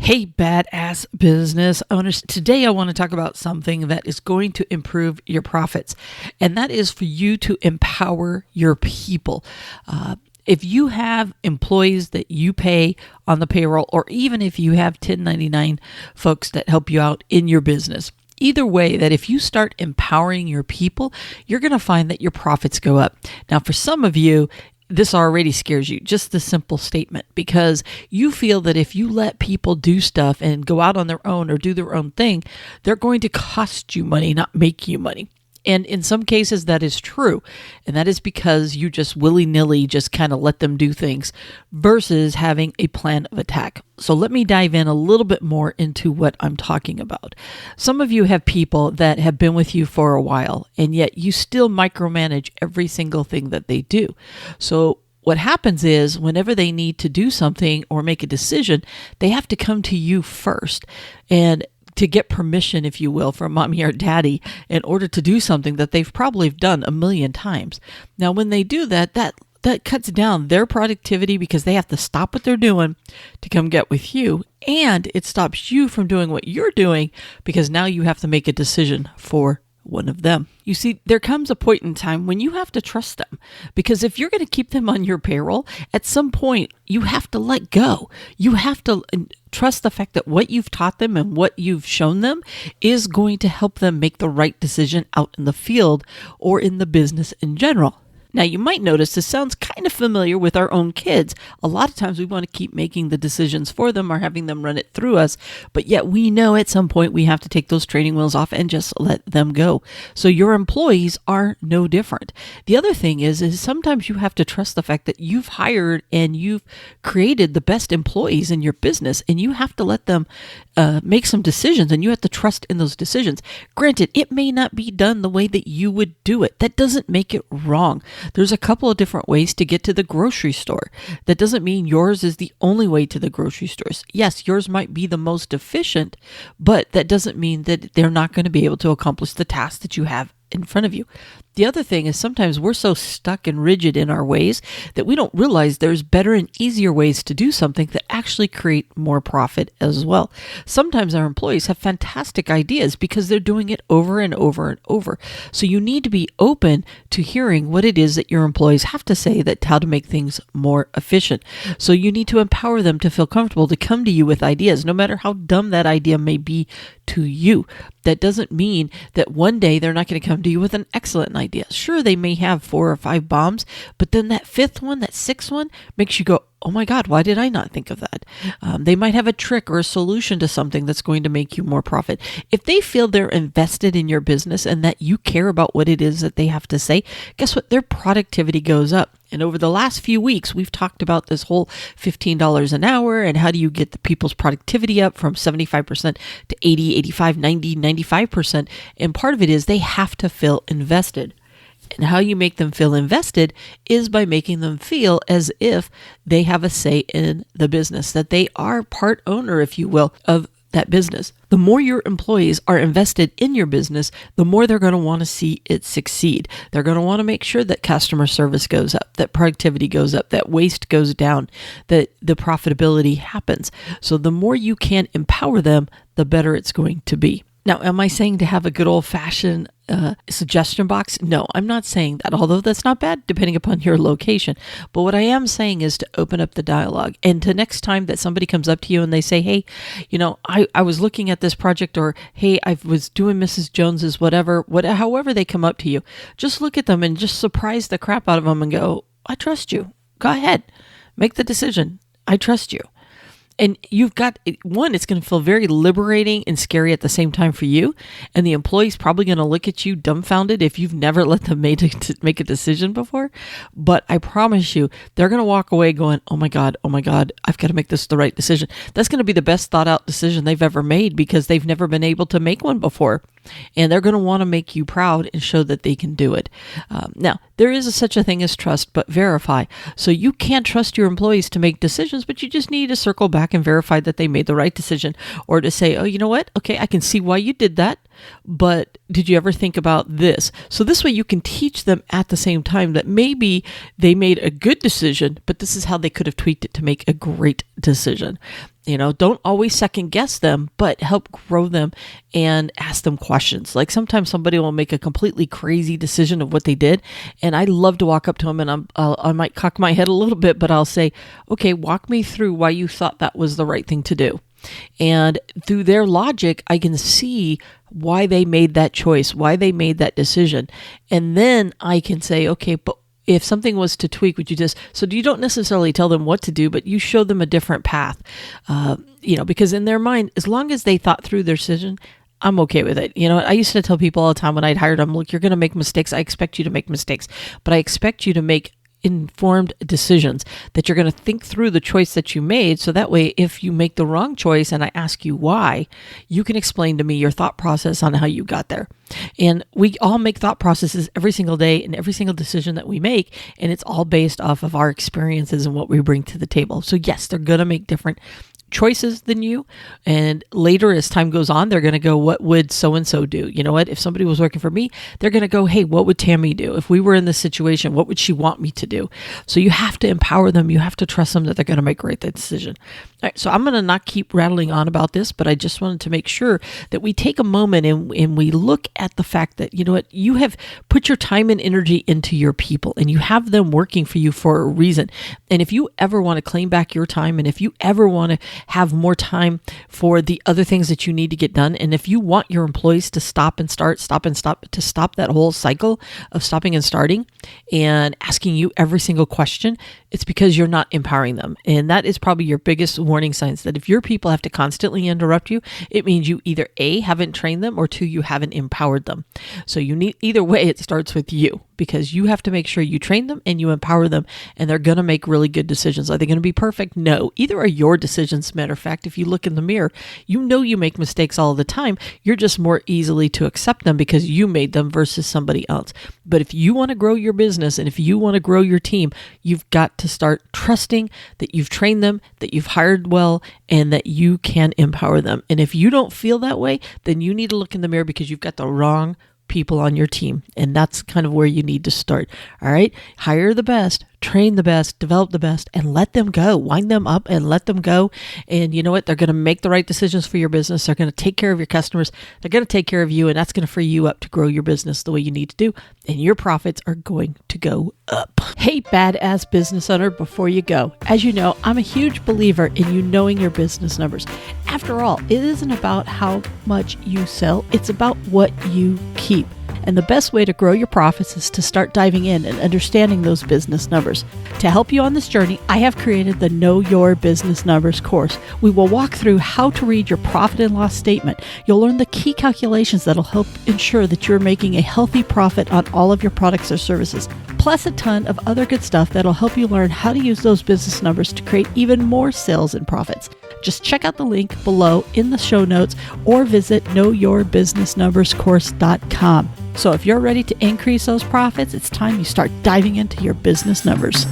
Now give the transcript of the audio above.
Hey, badass business owners. Today, I want to talk about something that is going to improve your profits, and that is for you to empower your people. If you have employees that you pay on the payroll, or even if you have 1099 folks that help you out in your business, either way, that if you start empowering your people, you're going to find that your profits go up. Now, for some of you, this already scares you, just the simple statement, because you feel that if you let people do stuff and go out on their own or do their own thing, they're going to cost you money, not make you money. And in some cases, that is true. And that is because you just willy-nilly just kind of let them do things versus having a plan of attack. So let me dive in a little bit more into what I'm talking about. Some of you have people that have been with you for a while, and yet you still micromanage every single thing that they do. So what happens is whenever they need to do something or make a decision, they have to come to you first and to get permission, if you will, from mommy or daddy in order to do something that they've probably done a million times. Now, when they do that cuts down their productivity because they have to stop what they're doing to come get with you. And it stops you from doing what you're doing because now you have to make a decision for one of them. You see, there comes a point in time when you have to trust them, because if you're going to keep them on your payroll, at some point you have to let go. You have to trust the fact that what you've taught them and what you've shown them is going to help them make the right decision out in the field or in the business in general. Now, you might notice this sounds kind of familiar with our own kids. A lot of times we want to keep making the decisions for them or having them run it through us, but yet we know at some point we have to take those training wheels off and just let them go. So your employees are no different. The other thing is sometimes you have to trust the fact that you've hired and you've created the best employees in your business, and you have to let them make some decisions, and you have to trust in those decisions. Granted, it may not be done the way that you would do it. That doesn't make it wrong. There's a couple of different ways to get to the grocery store. That doesn't mean yours is the only way to the grocery stores. Yes, yours might be the most efficient, but that doesn't mean that they're not going to be able to accomplish the task that you have in front of you. The other thing is sometimes we're so stuck and rigid in our ways that we don't realize there's better and easier ways to do something that actually create more profit as well. Sometimes our employees have fantastic ideas because they're doing it over and over and over. So you need to be open to hearing what it is that your employees have to say, that how to make things more efficient. So you need to empower them to feel comfortable to come to you with ideas, no matter how dumb that idea may be to you. That doesn't mean that one day they're not going to come to you with an excellent idea. Sure, they may have 4 or 5 bombs, but then that 5th one, that 6th one makes you go, oh my God, why did I not think of that? They might have a trick or a solution to something that's going to make you more profit. If they feel they're invested in your business and that you care about what it is that they have to say, guess what? Their productivity goes up. And over the last few weeks, we've talked about this whole $15 an hour and how do you get the people's productivity up from 75% to 80, 85, 90, 95%. And part of it is they have to feel invested. And how you make them feel invested is by making them feel as if they have a say in the business, that they are part owner, if you will, of that business. The more your employees are invested in your business, the more they're going to want to see it succeed. They're going to want to make sure that customer service goes up, that productivity goes up, that waste goes down, that the profitability happens. So the more you can empower them, the better it's going to be. Now, am I saying to have a good old-fashioned suggestion box? No, I'm not saying that, although that's not bad depending upon your location. But what I am saying is to open up the dialogue. And to next time that somebody comes up to you and they say, hey, I was looking at this project, or hey, I was doing Mrs. Jones's however they come up to you, just look at them and just surprise the crap out of them and go, I trust you. Go ahead. Make the decision. I trust you. And you've got, one, it's going to feel very liberating and scary at the same time for you. And the employee's probably going to look at you dumbfounded if you've never let them make a decision before. But I promise you, they're going to walk away going, oh my God, I've got to make this the right decision. That's going to be the best thought out decision they've ever made because they've never been able to make one before. And they're going to want to make you proud and show that they can do it. Now, there is such a thing as trust, but verify. So you can't trust your employees to make decisions, but you just need to circle back and verify that they made the right decision, or to say, oh, you know what? Okay, I can see why you did that, but did you ever think about this? So this way you can teach them at the same time that maybe they made a good decision, but this is how they could have tweaked it to make a great decision. Don't always second guess them, but help grow them and ask them questions. Like sometimes somebody will make a completely crazy decision of what they did. And I love to walk up to them and I might cock my head a little bit, but I'll say, okay, walk me through why you thought that was the right thing to do. And through their logic, I can see why they made that choice, why they made that decision. And then I can say, okay, but if something was to tweak, would you so you don't necessarily tell them what to do, but you show them a different path, because in their mind, as long as they thought through their decision, I'm okay with it. I used to tell people all the time when I'd hired them, look, you're going to make mistakes. I expect you to make mistakes, but I expect you to make informed decisions, that you're going to think through the choice that you made. So that way, if you make the wrong choice and I ask you why, you can explain to me your thought process on how you got there. And we all make thought processes every single day in every single decision that we make. And it's all based off of our experiences and what we bring to the table. So yes, they're going to make different choices than you. And later, as time goes on, they're going to go, what would so-and-so do? You know what? If somebody was working for me, they're going to go, hey, what would Tammy do? If we were in this situation, what would she want me to do? So you have to empower them. You have to trust them that they're going to make the decision. All right, so I'm going to not keep rattling on about this, but I just wanted to make sure that we take a moment and we look at the fact that, you have put your time and energy into your people and you have them working for you for a reason. And if you ever want to claim back your time, and if you ever want to have more time for the other things that you need to get done, and if you want your employees to stop and start, to stop that whole cycle of stopping and starting and asking you every single question, it's because you're not empowering them. And that is probably your biggest warning signs, that if your people have to constantly interrupt you, it means you either A, haven't trained them, or 2, you haven't empowered them. So either way, it starts with you, because you have to make sure you train them and you empower them, and they're going to make really good decisions. Are they going to be perfect? No. Either are your decisions. Matter of fact, if you look in the mirror, you make mistakes all the time. You're just more easily to accept them because you made them versus somebody else. But if you want to grow your business and if you want to grow your team, you've got to start trusting that you've trained them, that you've hired well, and that you can empower them. And if you don't feel that way, then you need to look in the mirror, because you've got the wrong people on your team. And that's kind of where you need to start. All right. Hire the best, train the best, develop the best, and let them go. Wind them up and let them go. And you know what? They're going to make the right decisions for your business. They're going to take care of your customers. They're going to take care of you. And that's going to free you up to grow your business the way you need to do. And your profits are going to go up. Hey, badass business owner, before you go, as you know, I'm a huge believer in you knowing your business numbers. After all, it isn't about how much you sell. It's about what you keep. And the best way to grow your profits is to start diving in and understanding those business numbers. To help you on this journey, I have created the Know Your Business Numbers course. We will walk through how to read your profit and loss statement. You'll learn the key calculations that'll help ensure that you're making a healthy profit on all of your products or services, plus a ton of other good stuff that'll help you learn how to use those business numbers to create even more sales and profits. Just check out the link below in the show notes or visit knowyourbusinessnumberscourse.com. So if you're ready to increase those profits, it's time you start diving into your business numbers.